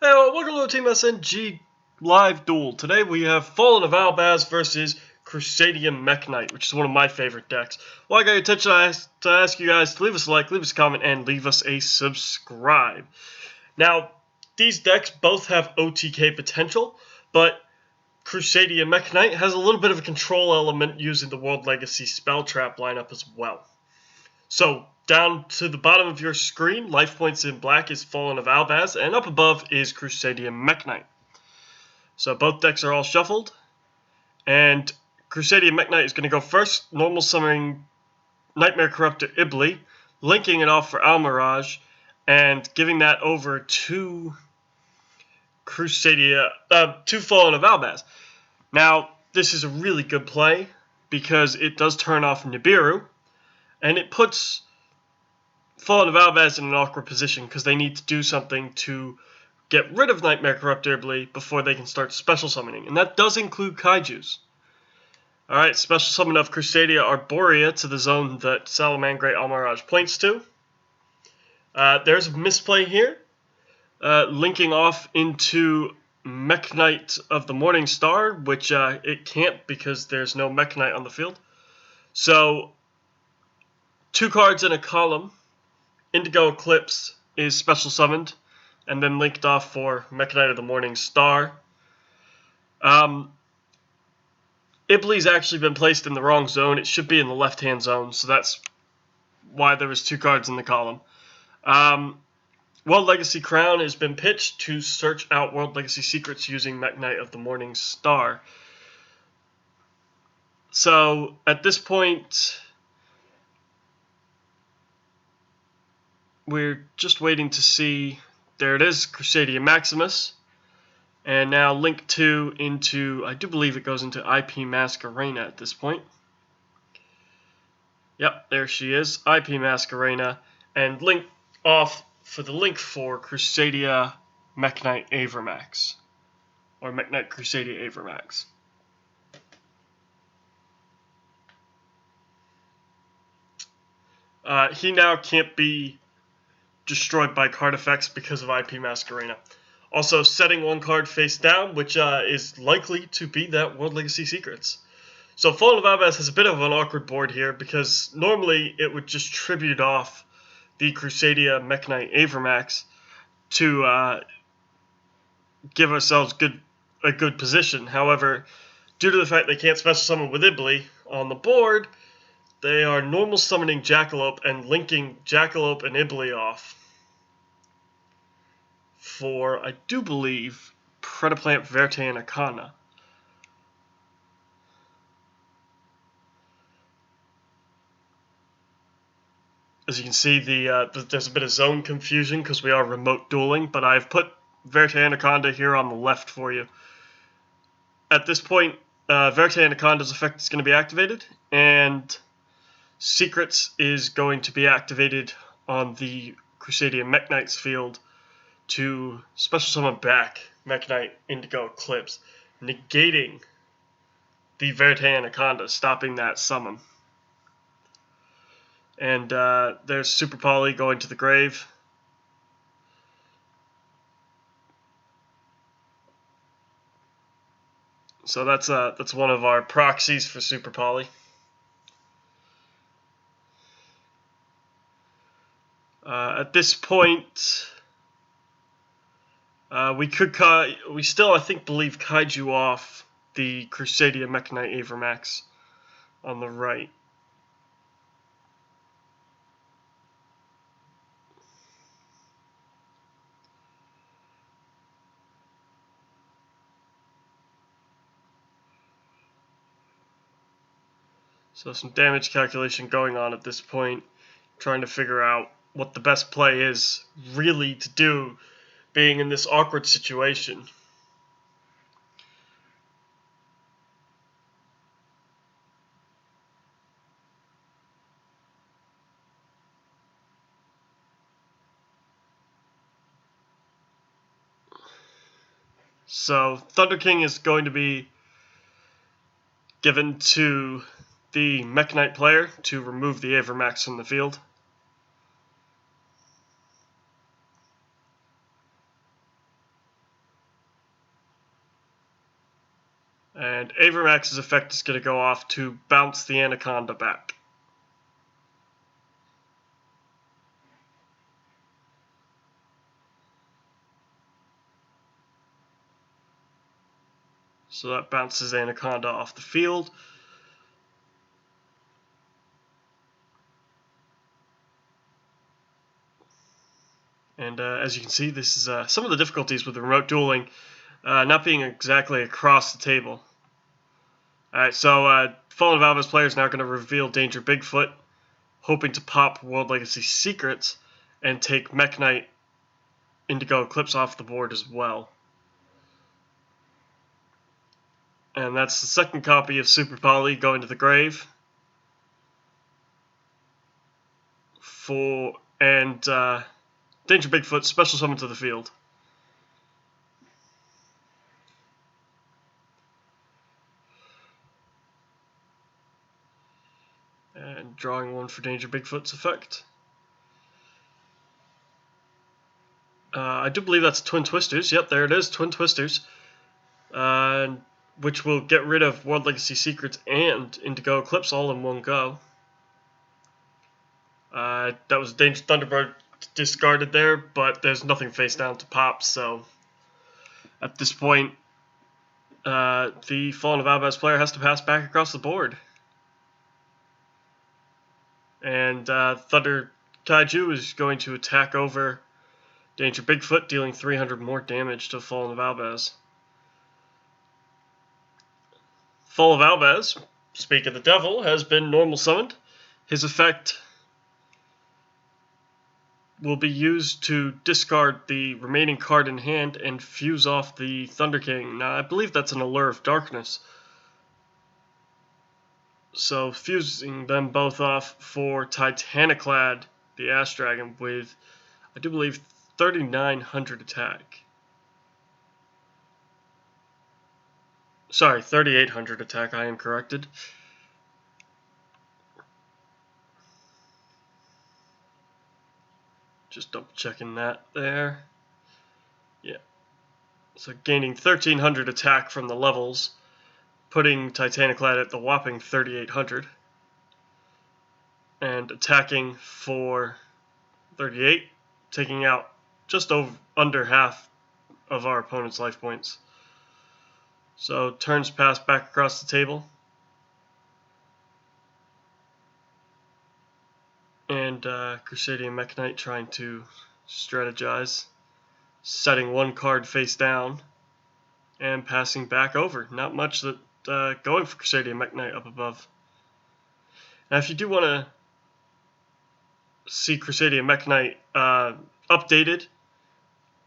Hey, welcome to Team SNG live duel. Today we have Fallen of Albaz versus Crusadia Mekk Knight, which is one of my favorite decks. Well, I got your attention to ask you guys to leave us a like, leave us a comment, and leave us a subscribe. Now, these decks both have OTK potential, but Crusadia Mekk Knight has a little bit of a control element using the World Legacy Spell Trap lineup as well. So, down to the bottom of your screen, life points in black is Fallen of Albaz, and up above is Crusadia Mekk Knight. So both decks are all shuffled, and Crusadia Mekk Knight is going to go first, normal summoning Nightmare Corruptor Ibli, linking it off for Almirage, and giving that over to to Fallen of Albaz. Now, this is a really good play, because it does turn off Nibiru, and it puts Fallen of Albaz in an awkward position because they need to do something to get rid of Nightmare Corruptor Ibli before they can start special summoning, and that does include Kaijus. Alright, special summon of Crusadia Arborea to the zone that Salamangreat Almirage points to. There's a misplay here, linking off into Mekk Knight of the Morning Star, which it can't because there's no Mekk Knight on the field. So, 2 cards in a column. Indigo Eclipse is special summoned, and then linked off for Mekk Knight of the Morning Star. Ibli's actually been placed in the wrong zone. It should be in the left-hand zone, so that's why there was 2 cards in the column. World Legacy Crown has been pitched to search out World Legacy secrets using Mekk Knight of the Morning Star. So, at this point, we're just waiting to see. There it is, Crusadia Maximus. And now link 2 into, I do believe it goes into IP Masquerena at this point. Yep, there she is, IP Masquerena. And link off for the link for Crusadia Mekk Knight Equimax. Or Mekk Knight Crusadia Equimax. He now can't be destroyed by card effects because of IP Masquerena. Also, setting 1 card face down, which is likely to be that World Legacy Secrets. So Fallen of Albaz has a bit of an awkward board here, because normally it would just tribute off the Crusadia Mekk Knight Equimax to give ourselves a good position. However, due to the fact they can't special summon with Ibli on the board, they are normal summoning Jackalope and linking Jackalope and Ibli off for, I do believe, Predaplant, Verte, and Akana. As you can see, there's a bit of zone confusion because we are remote dueling, but I've put Verte Anaconda here on the left for you. At this point, Verte Anaconda's effect is going to be activated, and Secrets is going to be activated on the Crusadia Mekk Knight's field to special summon back Mekk Knight Indigo Eclipse, negating the Verte Anaconda, stopping that summon. And there's Super Poly going to the grave. So that's one of our proxies for Super Poly. At this point, we still, I think, believe Kaiju off the Crusadia Mekk Knight Equimax on the right. So some damage calculation going on at this point, trying to figure out what the best play is really to do, being in this awkward situation. So Thunder King is going to be given to the Mekk Knight player to remove the Equimax from the field. And Avermax's effect is going to go off to bounce the Anaconda back. So that bounces Anaconda off the field. And as you can see, this is some of the difficulties with the remote dueling not being exactly across the table. Alright, so Fallen of Albaz players now going to reveal Danger Bigfoot, hoping to pop World Legacy Secrets and take Mekk Knight Indigo Eclipse off the board as well. And that's the second copy of Super Poly going to the grave. Danger Bigfoot special summon to the field. And drawing one for Danger Bigfoot's effect. I do believe that's Twin Twisters. Yep, there it is, Twin Twisters. Which will get rid of World Legacy Secrets and Indigo Eclipse all in one go. That was Danger Thunderbird discarded there, but there's nothing face down to pop, so at this point, the Fallen of Albaz player has to pass back across the board. And Thunder Kaiju is going to attack over Danger Bigfoot, dealing 300 more damage to Fallen of Albaz. Fall of Albaz, Speak of the Devil, has been normal summoned. His effect will be used to discard the remaining card in hand and fuse off the Thunder King. Now, I believe that's an Allure of Darkness. So, fusing them both off for Titaniclad, the Ash Dragon, with, I do believe, 3,900 attack. Sorry, 3,800 attack, I am corrected. Just double checking that there. Yeah. So gaining 1,300 attack from the levels, putting Titaniclad at the whopping 3,800. And attacking for 38, taking out just under half of our opponent's life points. So turns pass back across the table. And Crusadia Mekk Knight trying to strategize, setting one card face down and passing back over. Not much that going for Crusadia Mekk Knight up above. Now, if you do want to see Crusadia Mekk Knight updated,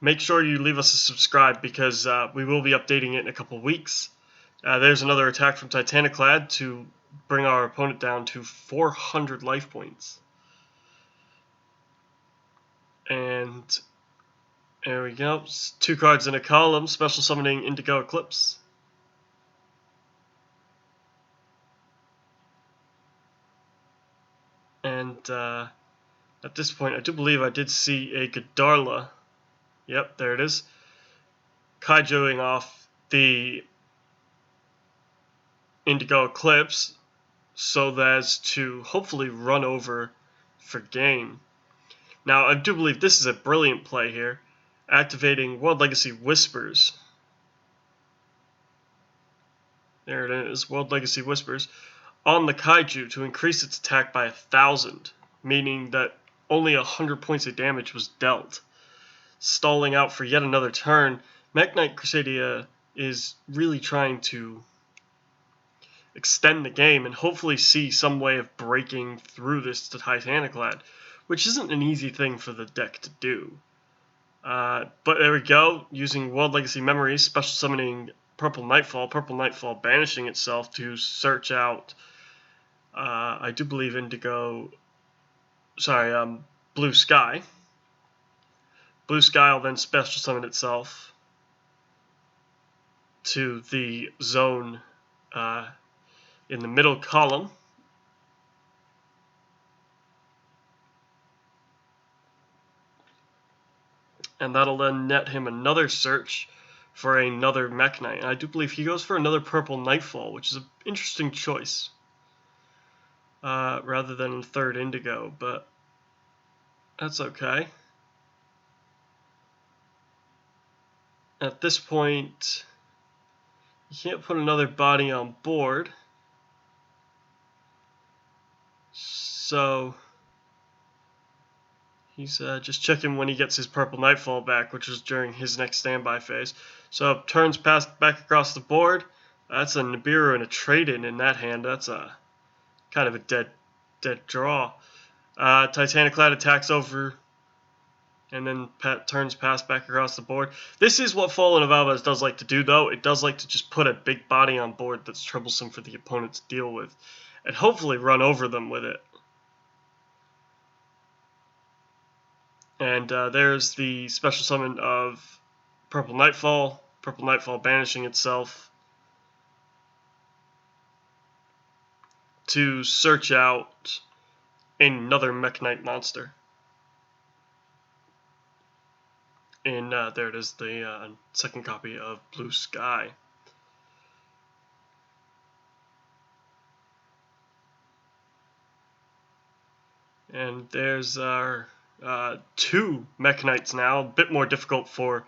make sure you leave us a subscribe because we will be updating it in a couple weeks. There's another attack from Titaniclad to bring our opponent down to 400 life points. And there we go. 2 cards in a column, special summoning Indigo Eclipse. And at this point, I do believe I did see a Godarla. Yep, there it is. Kaijuing off the Indigo Eclipse so as to hopefully run over for game. Now, I do believe this is a brilliant play here, activating World Legacy Whispers. There it is, World Legacy Whispers, on the Kaiju to increase its attack by 1,000, meaning that only 100 points of damage was dealt. Stalling out for yet another turn, Mekk Knight Crusadia is really trying to extend the game and hopefully see some way of breaking through this to Titaniclad, which isn't an easy thing for the deck to do. But there we go, using World Legacy Memories, special summoning Purple Nightfall banishing itself to search out, I do believe Blue Sky. Blue Sky will then special summon itself to the zone in the middle column. And that'll then net him another search for another Mekk Knight. And I do believe he goes for another purple Nightfall, which is an interesting choice. Rather than third Indigo, but that's okay. At this point, you can't put another body on board. So he's just checking when he gets his purple Nightfall back, which was during his next standby phase. So turns passed back across the board. That's a Nibiru and a trade-in in that hand. That's a kind of a dead draw. Titaniclad attacks over, and then turns past back across the board. This is what Fallen of Albaz does like to do, though. It does like to just put a big body on board that's troublesome for the opponent to deal with, and hopefully run over them with it. And there's the special summon of Purple Nightfall. Purple Nightfall banishing itself to search out another Mekk Knight monster. And there it is, the second copy of Blue Sky. And there's our two Mekk Knights now, a bit more difficult for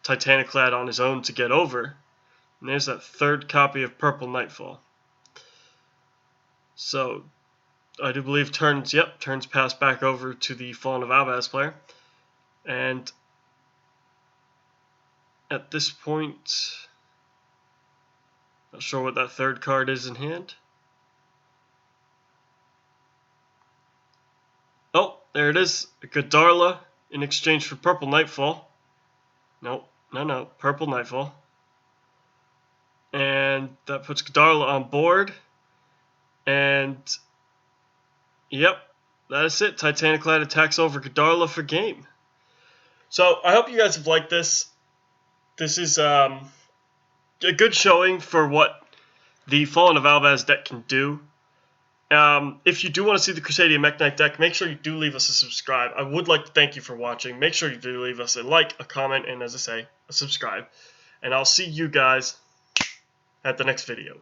Titaniclad on his own to get over. And there's that third copy of Purple Nightfall. So I do believe turns pass back over to the Fallen of Albaz player. And at this point, not sure what that third card is in hand. Oh, there it is, a Godarla in exchange for Purple Nightfall. No, Purple Nightfall. And that puts Godarla on board. And yep, that is it. Titaniclad attacks over Godarla for game. So I hope you guys have liked this. This is a good showing for what the Fallen of Albaz deck can do. If you do want to see the Crusadia Mekk Knight deck, make sure you do leave us a subscribe. I would like to thank you for watching. Make sure you do leave us a like, a comment, and as I say, a subscribe. And I'll see you guys at the next video.